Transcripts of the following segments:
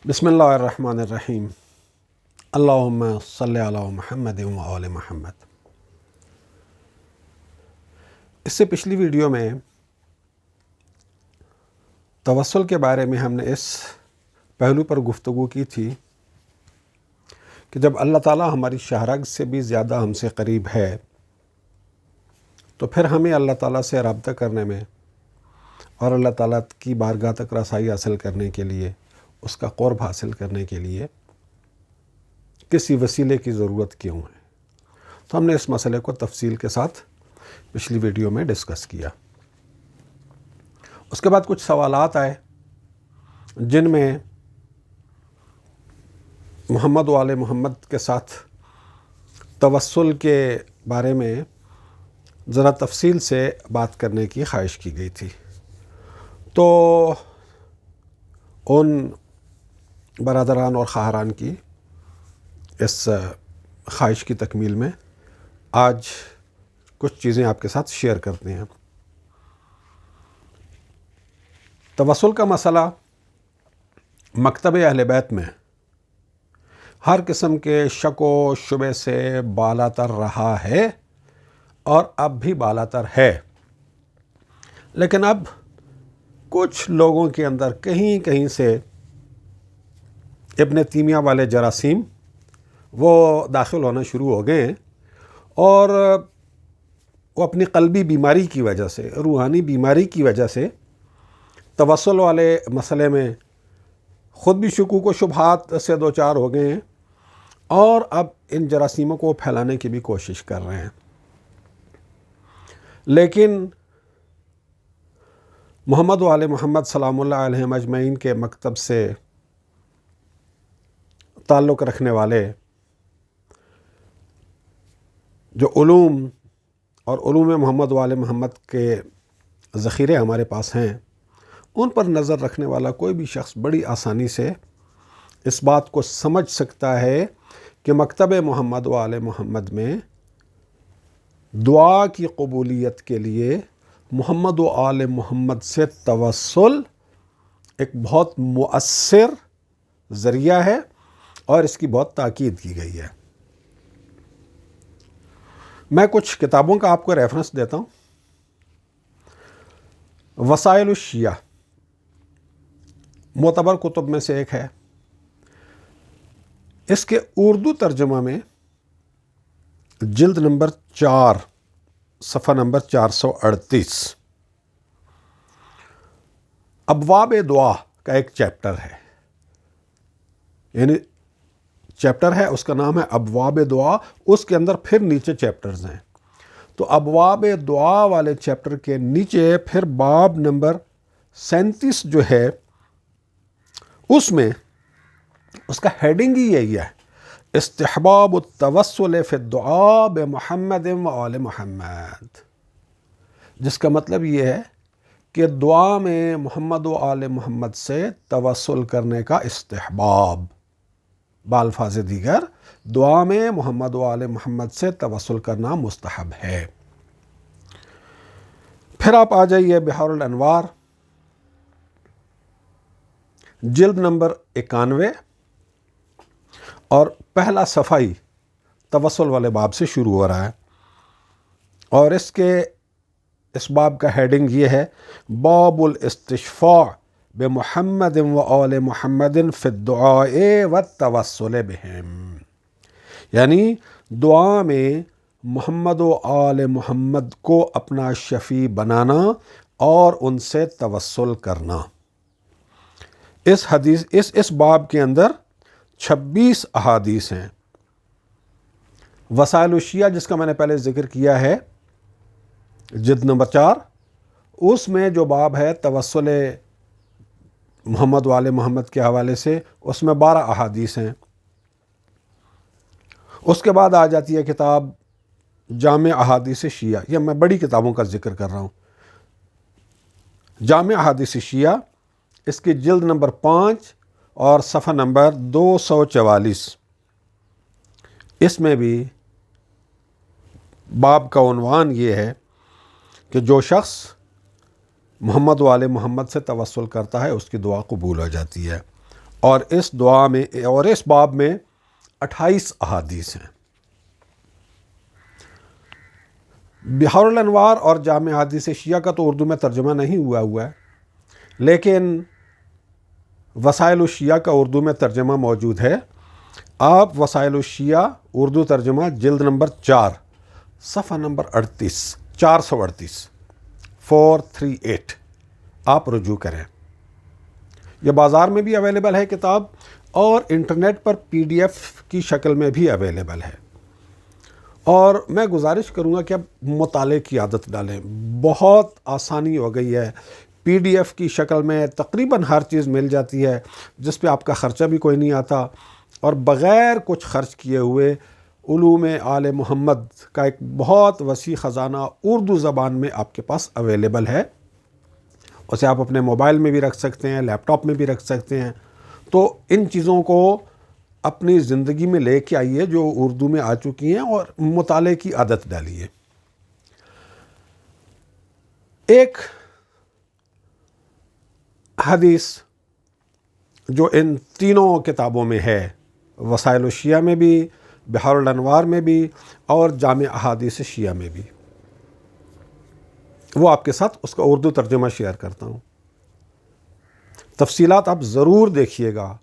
بسم اللہ الرحمن الرحیم۔ اللہم صلی علی محمد و آل محمد۔ اس سے پچھلی ویڈیو میں توسل کے بارے میں ہم نے اس پہلو پر گفتگو کی تھی کہ جب اللہ تعالیٰ ہماری شہرگ سے بھی زیادہ ہم سے قریب ہے تو پھر ہمیں اللہ تعالیٰ سے رابطہ کرنے میں اور اللہ تعالیٰ کی بارگاہ تک رسائی حاصل کرنے کے لیے، اس کا قرب حاصل کرنے کے لیے کسی وسیلے کی ضرورت کیوں ہے؟ تو ہم نے اس مسئلے کو تفصیل کے ساتھ پچھلی ویڈیو میں ڈسکس کیا۔ اس کے بعد کچھ سوالات آئے جن میں محمد و آل محمد کے ساتھ توسل کے بارے میں ذرا تفصیل سے بات کرنے کی خواہش کی گئی تھی۔ تو ان برادران اور خواہران کی اس خواہش کی تکمیل میں آج کچھ چیزیں آپ کے ساتھ شیئر کرتے ہیں۔ توسل کا مسئلہ مکتب اہل بیت میں ہر قسم کے شک و شبے سے بالا تر رہا ہے اور اب بھی بالا تر ہے، لیکن اب کچھ لوگوں کے اندر کہیں کہیں سے ابن تیمیہ والے جراثیم وہ داخل ہونا شروع ہو گئے ہیں، اور وہ اپنی قلبی بیماری کی وجہ سے، روحانی بیماری کی وجہ سے توسل والے مسئلے میں خود بھی شکوک و شبہات سے دوچار ہو گئے ہیں، اور اب ان جراثیموں کو پھیلانے کی بھی کوشش کر رہے ہیں۔ لیکن محمد و آل محمد سلام اللہ علیہم اجمعین کے مکتب سے تعلق رکھنے والے جو علوم اور علوم محمد و آل محمد کے ذخیرے ہمارے پاس ہیں، ان پر نظر رکھنے والا کوئی بھی شخص بڑی آسانی سے اس بات کو سمجھ سکتا ہے کہ مکتب محمد و آل محمد میں دعا کی قبولیت کے لیے محمد و آل محمد سے توسل ایک بہت مؤثر ذریعہ ہے، اور اس کی بہت تاکید کی گئی ہے۔ میں کچھ کتابوں کا آپ کو ریفرنس دیتا ہوں۔ وسائل الشیعہ معتبر کتب میں سے ایک ہے۔ اس کے اردو ترجمہ میں جلد نمبر 4 صفحہ نمبر 438 ابواب دعا کا ایک چیپٹر ہے، یعنی چیپٹر ہے، اس کا نام ہے ابواب دعا، اس کے اندر پھر نیچے چیپٹرز ہیں۔ تو ابواب دعا والے چیپٹر کے نیچے پھر باب نمبر 37 جو ہے، اس میں اس کا ہیڈنگ ہی یہی ہے، استحباب التوسل فی الدعاء بمحمد و آل محمد، جس کا مطلب یہ ہے کہ دعا میں محمد و آل محمد سے توسل کرنے کا استحباب، بالفاظ دیگر دعا میں محمد و آل محمد سے توسل کرنا مستحب ہے۔ پھر آپ آ جائیے بحار الانوار جلد نمبر 91 اور پہلا صفحہ ہی توسل والے باب سے شروع ہو رہا ہے، اور اس باب کا ہیڈنگ یہ ہے، باب الاستشفاء بمحمد و آل محمد فی الدعاء والتوسل بہم، یعنی دعا میں محمد و آل محمد کو اپنا شفیع بنانا اور ان سے توسل کرنا۔ اس باب کے اندر 26 احادیث ہیں۔ وسائل الشیعہ جس کا میں نے پہلے ذکر کیا ہے، جلد نمبر 4، اس میں جو باب ہے توسل محمد و آل محمد کے حوالے سے، اس میں 12 احادیث ہیں۔ اس کے بعد آ جاتی ہے کتاب جامع احادیث شیعہ، یہ میں بڑی کتابوں کا ذکر کر رہا ہوں۔ جامع احادیث شیعہ، اس کی جلد نمبر 5 اور صفحہ نمبر 244، اس میں بھی باب کا عنوان یہ ہے کہ جو شخص محمد و آل محمد سے توسل کرتا ہے اس کی دعا قبول ہو جاتی ہے، اور اس دعا میں اور اس باب میں 28 احادیث ہیں۔ بحار الانوار اور جامع احادیث شیعہ کا تو اردو میں ترجمہ نہیں ہوا ہے، لیکن وسائل الشیعہ کا اردو میں ترجمہ موجود ہے۔ آپ وسائل الشیعہ اردو ترجمہ جلد نمبر 4 صفحہ نمبر 438 438 آپ رجوع کریں۔ یہ بازار میں بھی اویلیبل ہے کتاب، اور انٹرنیٹ پر PDF کی شکل میں بھی اویلیبل ہے۔ اور میں گزارش کروں گا کہ اب مطالعے کی عادت ڈالیں، بہت آسانی ہو گئی ہے، PDF کی شکل میں تقریباً ہر چیز مل جاتی ہے، جس پہ آپ کا خرچہ بھی کوئی نہیں آتا، اور بغیر کچھ خرچ کیے ہوئے علوم آل محمد کا ایک بہت وسیع خزانہ اردو زبان میں آپ کے پاس اویلیبل ہے۔ اسے آپ اپنے موبائل میں بھی رکھ سکتے ہیں، لیپ ٹاپ میں بھی رکھ سکتے ہیں۔ تو ان چیزوں کو اپنی زندگی میں لے کے آئیے جو اردو میں آ چکی ہیں، اور مطالعے کی عادت ڈالیے۔ ایک حدیث جو ان تینوں کتابوں میں ہے، وسائل الشیعہ میں بھی، بحار الانوار میں بھی، اور جامع احادیث شیعہ میں بھی، وہ آپ کے ساتھ اس کا اردو ترجمہ شیئر کرتا ہوں۔ تفصیلات آپ ضرور دیکھیے گا،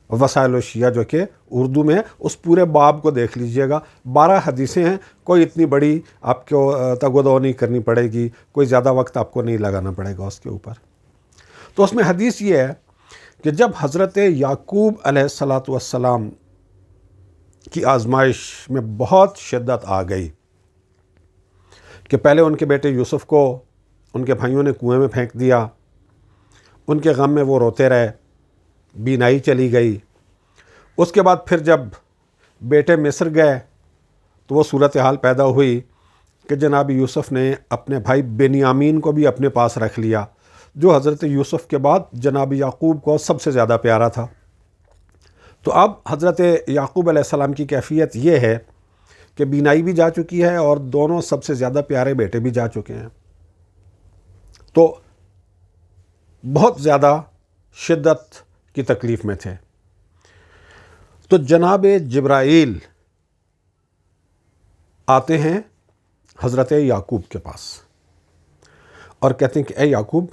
وسائل الشیعہ جو کہ اردو میں، اس پورے باب کو دیکھ لیجئے گا۔ 12 حدیثیں ہیں، کوئی اتنی بڑی آپ کو تگ و دو نہیں کرنی پڑے گی، کوئی زیادہ وقت آپ کو نہیں لگانا پڑے گا اس کے اوپر۔ تو اس میں حدیث یہ ہے کہ جب حضرت یعقوب علیہ السلام کی آزمائش میں بہت شدت آ گئی کہ پہلے ان کے بیٹے یوسف کو ان کے بھائیوں نے کنویں میں پھینک دیا، ان کے غم میں وہ روتے رہے، بینائی چلی گئی۔ اس کے بعد پھر جب بیٹے مصر گئے تو وہ صورتحال پیدا ہوئی کہ جناب یوسف نے اپنے بھائی بنیامین کو بھی اپنے پاس رکھ لیا، جو حضرت یوسف کے بعد جناب یعقوب کو سب سے زیادہ پیارا تھا۔ تو اب حضرت یعقوب علیہ السلام کی کیفیت یہ ہے کہ بینائی بھی جا چکی ہے، اور دونوں سب سے زیادہ پیارے بیٹے بھی جا چکے ہیں۔ تو بہت زیادہ شدت کی تکلیف میں تھے۔ تو جناب جبرائیل آتے ہیں حضرت یعقوب کے پاس اور کہتے ہیں کہ اے یعقوب،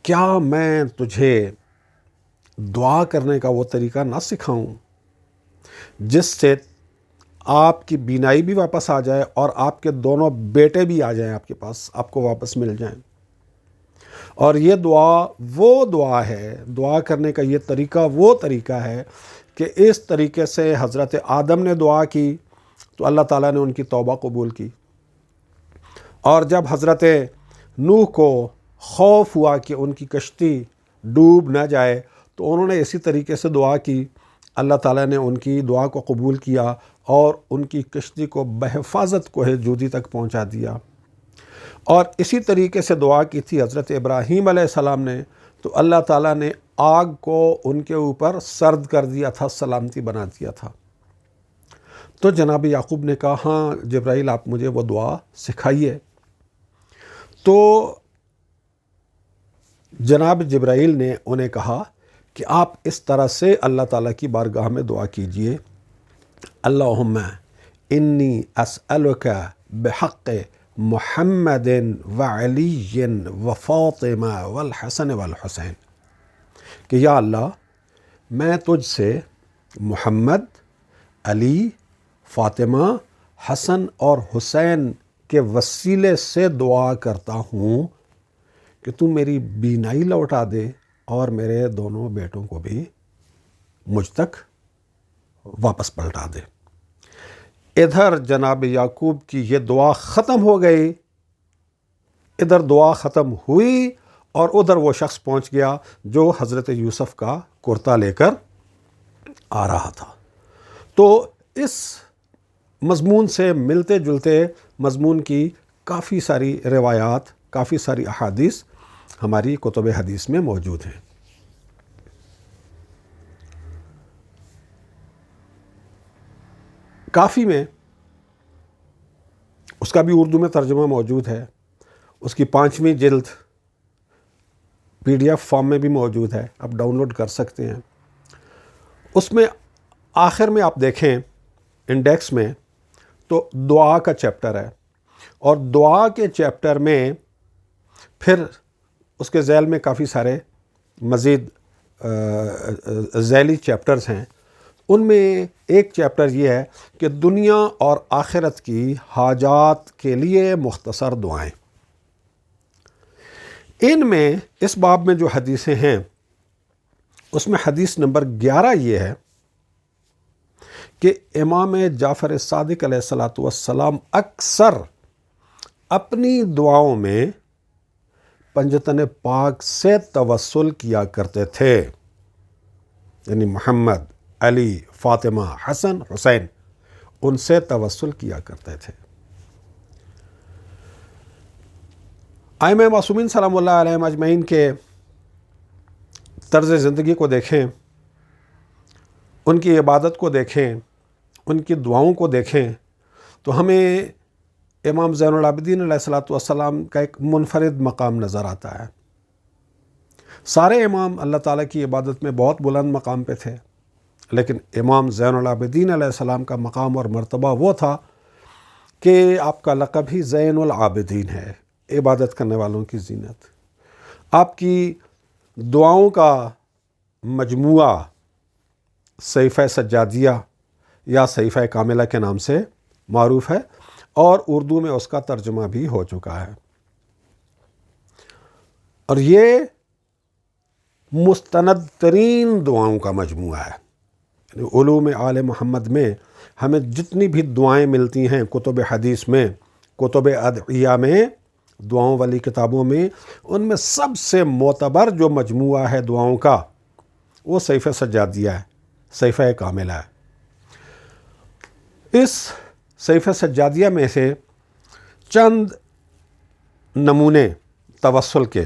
کیا میں تجھے دعا کرنے کا وہ طریقہ نہ سکھاؤں جس سے آپ کی بینائی بھی واپس آ جائے اور آپ کے دونوں بیٹے بھی آ جائیں آپ کے پاس، آپ کو واپس مل جائیں۔ اور یہ دعا وہ دعا ہے، دعا کرنے کا یہ طریقہ وہ طریقہ ہے کہ اس طریقے سے حضرت آدم نے دعا کی تو اللہ تعالیٰ نے ان کی توبہ قبول کی، اور جب حضرت نوح کو خوف ہوا کہ ان کی کشتی ڈوب نہ جائے تو انہوں نے اسی طریقے سے دعا کی، اللہ تعالیٰ نے ان کی دعا کو قبول کیا اور ان کی کشتی کو بحفاظت کوہ جودی تک پہنچا دیا۔ اور اسی طریقے سے دعا کی تھی حضرت ابراہیم علیہ السلام نے، تو اللہ تعالیٰ نے آگ کو ان کے اوپر سرد کر دیا تھا، سلامتی بنا دیا تھا۔ تو جناب یعقوب نے کہا ہاں جبرائیل آپ مجھے وہ دعا سکھائیے۔ تو جناب جبرائیل نے انہیں کہا کہ آپ اس طرح سے اللہ تعالیٰ کی بارگاہ میں دعا کیجئے، اللہم انی اسألک بحق محمد وعلی وفاطمہ والحسن والحسین، کہ یا اللہ میں تجھ سے محمد، علی، فاطمہ، حسن اور حسین کے وسیلے سے دعا کرتا ہوں کہ تو میری بینائی لوٹا دے اور میرے دونوں بیٹوں کو بھی مجھ تک واپس پلٹا دے۔ ادھر جناب یعقوب کی یہ دعا ختم ہو گئی، ادھر دعا ختم ہوئی، اور ادھر وہ شخص پہنچ گیا جو حضرت یوسف کا کرتا لے کر آ رہا تھا۔ تو اس مضمون سے ملتے جلتے مضمون کی کافی ساری روایات، کافی ساری احادیث ہماری کتب حدیث میں موجود ہیں۔ کافی میں اس کا بھی اردو میں ترجمہ موجود ہے، اس کی 5ویں جلد PDF فارم میں بھی موجود ہے، آپ ڈاؤن لوڈ کر سکتے ہیں۔ اس میں آخر میں آپ دیکھیں انڈیکس میں تو دعا کا چیپٹر ہے، اور دعا کے چیپٹر میں پھر اس کے ذیل میں کافی سارے مزید ذیلی چیپٹرز ہیں۔ ان میں ایک چیپٹر یہ ہے کہ دنیا اور آخرت کی حاجات کے لیے مختصر دعائیں۔ ان میں اس باب میں جو حدیثیں ہیں اس میں حدیث نمبر 11 یہ ہے کہ امام جعفر صادق علیہ السلام اکثر اپنی دعاؤں میں پنجتن پاک سے توسل کیا کرتے تھے، یعنی محمد، علی، فاطمہ، حسن، حسین، ان سے توسل کیا کرتے تھے۔ ائمہ معصومین سلام اللہ علیہم اجمعین کے طرز زندگی کو دیکھیں، ان کی عبادت کو دیکھیں، ان کی دعاؤں کو دیکھیں تو ہمیں امام زین العابدین علیہ السلام کا ایک منفرد مقام نظر آتا ہے۔ سارے امام اللہ تعالیٰ کی عبادت میں بہت بلند مقام پہ تھے، لیکن امام زین العابدین علیہ السلام کا مقام اور مرتبہ وہ تھا کہ آپ کا لقب ہی زین العابدین ہے، عبادت کرنے والوں کی زینت۔ آپ کی دعاؤں کا مجموعہ صحیفہ سجادیہ یا صحیفہ کاملہ کے نام سے معروف ہے، اور اردو میں اس کا ترجمہ بھی ہو چکا ہے، اور یہ مستند ترین دعاؤں کا مجموعہ ہے۔ یعنی علوم آل محمد میں ہمیں جتنی بھی دعائیں ملتی ہیں، کتب حدیث میں، کتب ادعیہ میں، دعاؤں والی کتابوں میں، ان میں سب سے معتبر جو مجموعہ ہے دعاؤں کا وہ صحیفہ سجادیہ ہے، صحیفہ کاملہ ہے۔ اس صحیفہ سجادیہ میں سے چند نمونے توسل کے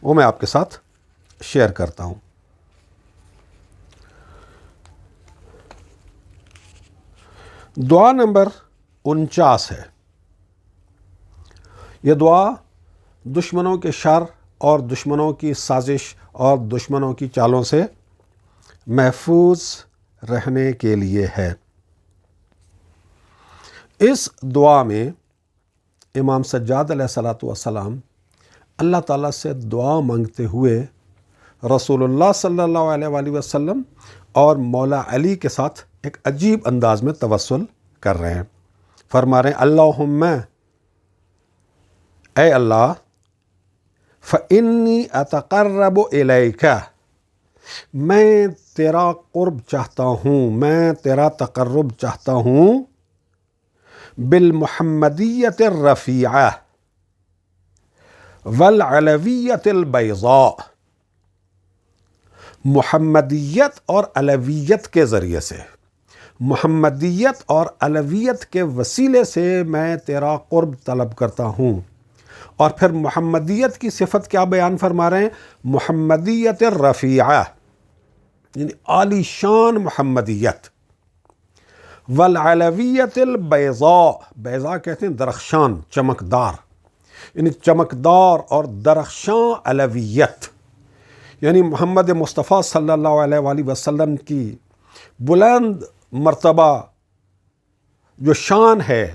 وہ میں آپ کے ساتھ شیئر کرتا ہوں۔ دعا نمبر 49 ہے۔ یہ دعا دشمنوں کے شر اور دشمنوں کی سازش اور دشمنوں کی چالوں سے محفوظ رہنے کے لیے ہے۔ اس دعا میں امام سجاد علیہ السلام اللہ تعالیٰ سے دعا مانگتے ہوئے رسول اللہ صلی اللہ علیہ وآلہ وسلم اور مولا علی کے ساتھ ایک عجیب انداز میں توسل کر رہے ہیں۔ فرما رہے ہیں اللہم، اے اللہ، فإنی اتقرب الیک، میں تیرا قرب چاہتا ہوں، میں تیرا تقرب چاہتا ہوں، بالمحمدیت الرفیعہ والعلویت البیضاء، محمدیت اور علویت کے ذریعے سے، محمدیت اور علویت کے وسیلے سے میں تیرا قرب طلب کرتا ہوں۔ اور پھر محمدیت کی صفت کیا بیان فرما رہے ہیں؟ محمدیت الرفیعہ، یعنی عالی شان محمدیت، والعلویت البیضاء، بیضاء کہتے ہیں درخشان، چمکدار، یعنی چمکدار اور درخشاں علویت، یعنی محمد مصطفیٰ صلی اللہ علیہ وآلہ وسلم کی بلند مرتبہ جو شان ہے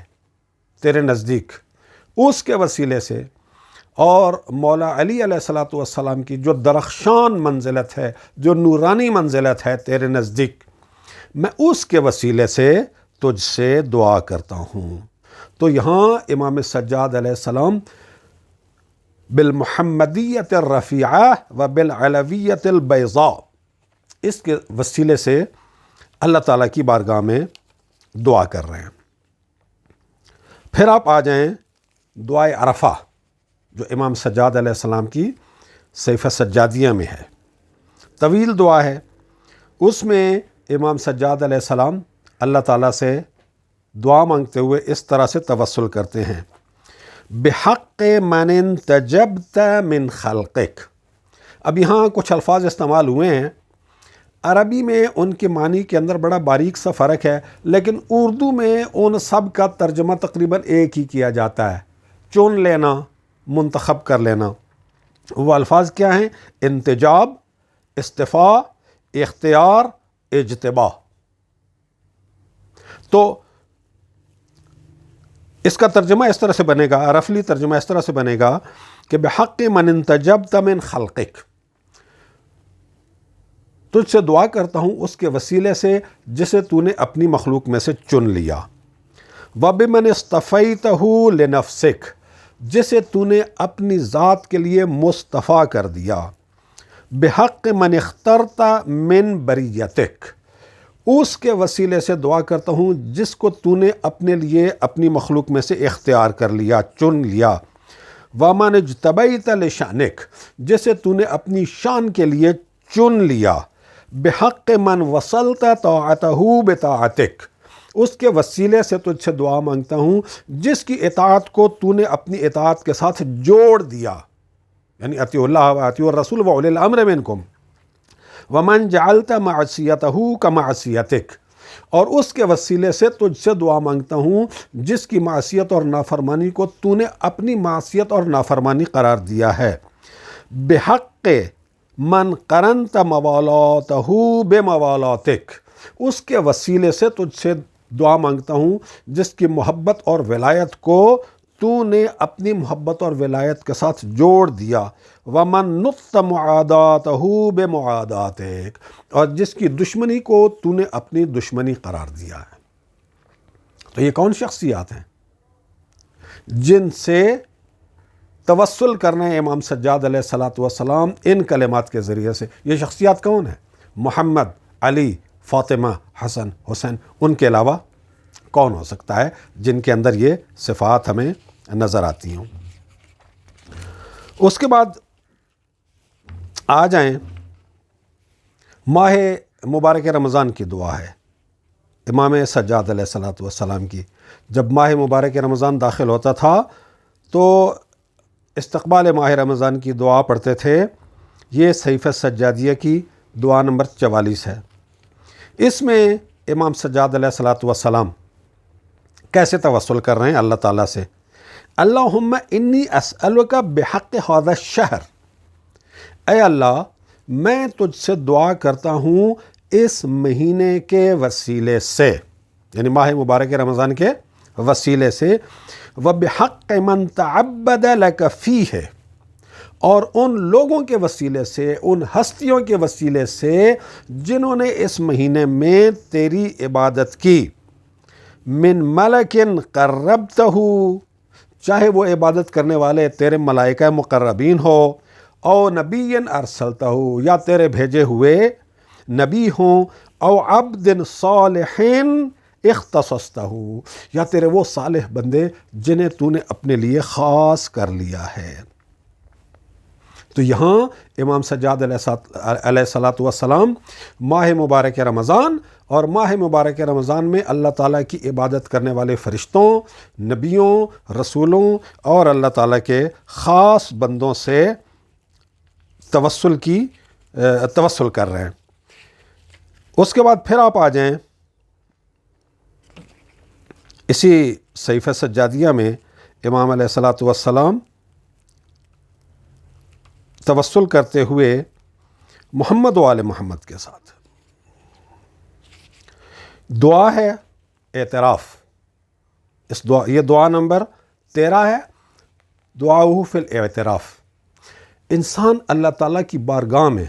تیرے نزدیک، اس کے وسیلے سے، اور مولا علی علیہ السلام کی جو درخشان منزلت ہے، جو نورانی منزلت ہے تیرے نزدیک، میں اس کے وسیلے سے تجھ سے دعا کرتا ہوں۔ تو یہاں امام سجاد علیہ السلام بالمحمدیت الرفیعہ و بالعلویت البیضاء، اس کے وسیلے سے اللہ تعالیٰ کی بارگاہ میں دعا کر رہے ہیں۔ پھر آپ آ جائیں دعائے عرفہ، جو امام سجاد علیہ السلام کی صحیفہ سجادیہ میں ہے، طویل دعا ہے۔ اس میں امام سجاد علیہ السلام اللہ تعالیٰ سے دعا مانگتے ہوئے اس طرح سے توسل کرتے ہیں، بحق من انتجبت من خلقک۔ اب یہاں کچھ الفاظ استعمال ہوئے ہیں، عربی میں ان کے معنی کے اندر بڑا باریک سا فرق ہے، لیکن اردو میں ان سب کا ترجمہ تقریباً ایک ہی کیا جاتا ہے، چن لینا، منتخب کر لینا۔ وہ الفاظ کیا ہیں؟ انتجاب، استفاء، اختیار، اجتباء۔ تو اس کا ترجمہ اس طرح سے بنے گا، رفلی ترجمہ اس طرح سے بنے گا کہ بحق من انتجبت من خلقک، تجھ سے دعا کرتا ہوں اس کے وسیلے سے جسے تو نے اپنی مخلوق میں سے چن لیا، وبمن اصطفیتہ لنفسک، جسے تو نے اپنی ذات کے لیے مصطفیٰ کر دیا، بحق من اخترت من بریتک، اس کے وسیلے سے دعا کرتا ہوں جس کو تو نے اپنے لیے اپنی مخلوق میں سے اختیار کر لیا، چن لیا، ومن اجتبیت لشانک، جسے تو نے اپنی شان کے لیے چن لیا، بحق من وصلت طاعتہ بطاعتک، اس کے وسیلے سے تجھ سے دعا مانگتا ہوں جس کی اطاعت کو تو نے اپنی اطاعت کے ساتھ جوڑ دیا، یعنی اطیعوا اللہ و اطیعوا الرسول و اولی الامر منکم، ومن جعلت معصیتہ کمعصیتک، اور اس کے وسیلے سے تجھ سے دعا مانگتا ہوں جس کی معصیت اور نافرمانی کو تو نے اپنی معصیت اور نافرمانی قرار دیا ہے، بحق من قرنت موالاتہ بموالاتک، اس کے وسیلے سے تجھ سے دعا مانگتا ہوں جس کی محبت اور ولایت کو تو نے اپنی محبت اور ولایت کے ساتھ جوڑ دیا، ومن نطت معاداتہ بمعاداتک، اور جس کی دشمنی کو تو نے اپنی دشمنی قرار دیا ہے۔ تو یہ کون شخصیات ہیں جن سے توسل کرنا ہے امام سجاد علیہ الصلاۃ والسلام ان کلمات کے ذریعے سے؟ یہ شخصیات کون ہیں؟ محمد، علی، فاطمہ، حسن، حسین، ان کے علاوہ کون ہو سکتا ہے جن کے اندر یہ صفات ہمیں نظر آتی ہوں؟ اس کے بعد آ جائیں، ماہ مبارک رمضان کی دعا ہے امام سجاد علیہ الصلاۃ والسلام کی۔ جب ماہ مبارک رمضان داخل ہوتا تھا تو استقبال ماہ رمضان کی دعا پڑھتے تھے۔ یہ صحیفہ سجادیہ کی دعا نمبر 44 ہے۔ اس میں امام سجاد علیہ الصلاۃ والسلام کیسے توسل کر رہے ہیں اللہ تعالیٰ سے؟ اللہم انی اسألک بحق ھذا الشہر، اے اللہ میں تجھ سے دعا کرتا ہوں اس مہینے کے وسیلے سے، یعنی ماہ مبارک رمضان کے وسیلے سے، وبحق من تعبد لک فیہ، اور ان لوگوں کے وسیلے سے، ان ہستیوں کے وسیلے سے جنہوں نے اس مہینے میں تیری عبادت کی، من ملک قربتہ، چاہے وہ عبادت کرنے والے تیرے ملائکہ مقربین ہو، او نبی ارسلتہ، یا تیرے بھیجے ہوئے نبی ہوں، او عبد صالح اختصصتہ، یا تیرے وہ صالح بندے جنہیں تو نے اپنے لیے خاص کر لیا ہے۔ تو یہاں امام سجاد علیہ الصلاۃ والسلام ماہ مبارک رمضان اور ماہ مبارک رمضان میں اللہ تعالیٰ کی عبادت کرنے والے فرشتوں، نبیوں، رسولوں اور اللہ تعالیٰ کے خاص بندوں سے توسل کر رہے ہیں۔ اس کے بعد پھر آپ آ جائیں اسی صحیفہ سجادیہ میں امام علیہ الصلاۃ والسلام توسل کرتے ہوئے محمد و آل محمد کے ساتھ دعا ہے اعتراف۔ یہ دعا نمبر 13 ہے، دعاؤہ فی الاعتراف۔ انسان اللہ تعالیٰ کی بارگاہ میں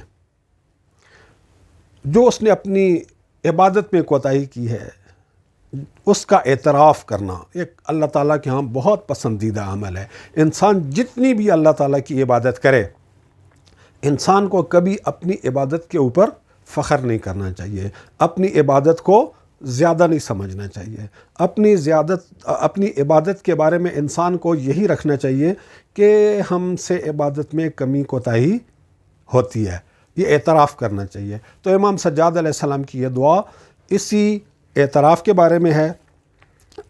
جو اس نے اپنی عبادت میں کوتاہی کی ہے اس کا اعتراف کرنا ایک اللہ تعالیٰ کے ہاں بہت پسندیدہ عمل ہے۔ انسان جتنی بھی اللہ تعالیٰ کی عبادت کرے، انسان کو کبھی اپنی عبادت کے اوپر فخر نہیں کرنا چاہیے، اپنی عبادت کو زیادہ نہیں سمجھنا چاہیے، اپنی عبادت کے بارے میں انسان کو یہی رکھنا چاہیے کہ ہم سے عبادت میں کمی کوتاہی ہوتی ہے، یہ اعتراف کرنا چاہیے۔ تو امام سجاد علیہ السلام کی یہ دعا اسی اعتراف کے بارے میں ہے،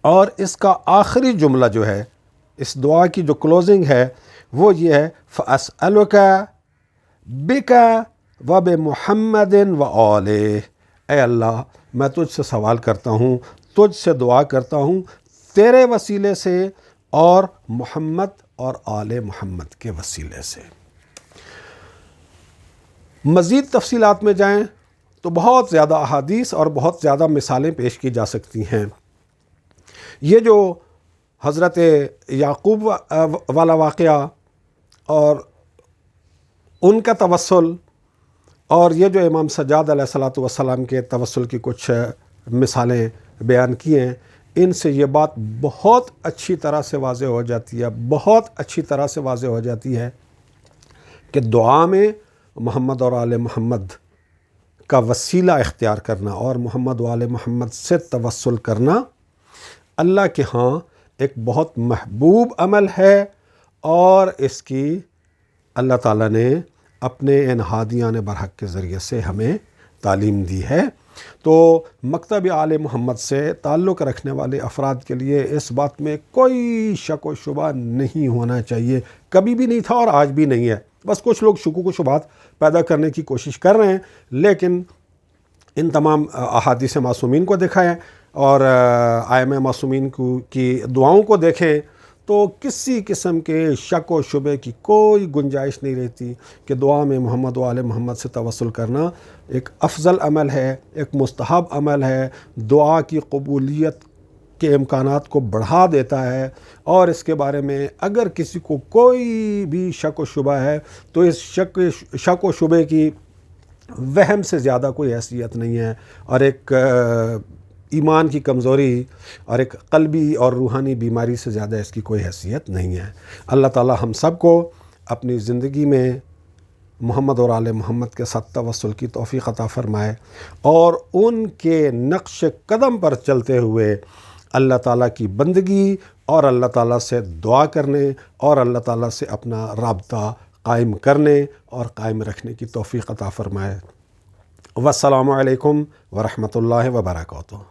اور اس کا آخری جملہ جو ہے، اس دعا کی جو کلوزنگ ہے وہ یہ ہے، فَأَسْأَلُكَ بِكَ وَبِمُحَمَّدٍ وَآلِهِ، اے اللہ میں تجھ سے سوال کرتا ہوں، تجھ سے دعا کرتا ہوں تیرے وسیلے سے اور محمد اور آل محمد کے وسیلے سے۔ مزید تفصیلات میں جائیں تو بہت زیادہ احادیث اور بہت زیادہ مثالیں پیش کی جا سکتی ہیں۔ یہ جو حضرت یعقوب والا واقعہ اور ان کا توسل، اور یہ جو امام سجاد علیہ الصلاۃ والسلام کے توسل کی کچھ مثالیں بیان کی ہیں، ان سے یہ بات بہت اچھی طرح سے واضح ہو جاتی ہے، بہت اچھی طرح سے واضح ہو جاتی ہے کہ دعا میں محمد اور آل محمد کا وسیلہ اختیار کرنا اور محمد و آل محمد سے توسل کرنا اللہ کے ہاں ایک بہت محبوب عمل ہے، اور اس کی اللہ تعالیٰ نے اپنے ان ہادیان برحق کے ذریعے سے ہمیں تعلیم دی ہے۔ تو مکتب آل محمد سے تعلق رکھنے والے افراد کے لیے اس بات میں کوئی شک و شبہ نہیں ہونا چاہیے، کبھی بھی نہیں تھا اور آج بھی نہیں ہے۔ بس کچھ لوگ شکوک و شبہات پیدا کرنے کی کوشش کر رہے ہیں، لیکن ان تمام احادیث معصومین کو دکھائیں اور ائمہ معصومین کی دعاؤں کو دیکھیں تو کسی قسم کے شک و شبے کی کوئی گنجائش نہیں رہتی کہ دعا میں محمد و آل محمد سے توسل کرنا ایک افضل عمل ہے، ایک مستحب عمل ہے، دعا کی قبولیت کے امکانات کو بڑھا دیتا ہے، اور اس کے بارے میں اگر کسی کو کوئی بھی شک و شبہ ہے تو اس شک و شبے کی وہم سے زیادہ کوئی حیثیت نہیں ہے، اور ایک ایمان کی کمزوری اور ایک قلبی اور روحانی بیماری سے زیادہ اس کی کوئی حیثیت نہیں ہے۔ اللہ تعالی ہم سب کو اپنی زندگی میں محمد اور آل محمد کے ساتھ توسل کی توفیق عطا فرمائے، اور ان کے نقش قدم پر چلتے ہوئے اللہ تعالیٰ کی بندگی اور اللہ تعالیٰ سے دعا کرنے اور اللہ تعالیٰ سے اپنا رابطہ قائم کرنے اور قائم رکھنے کی توفیق عطا فرمائے۔ والسلام علیکم ورحمۃ اللہ وبرکاتہ۔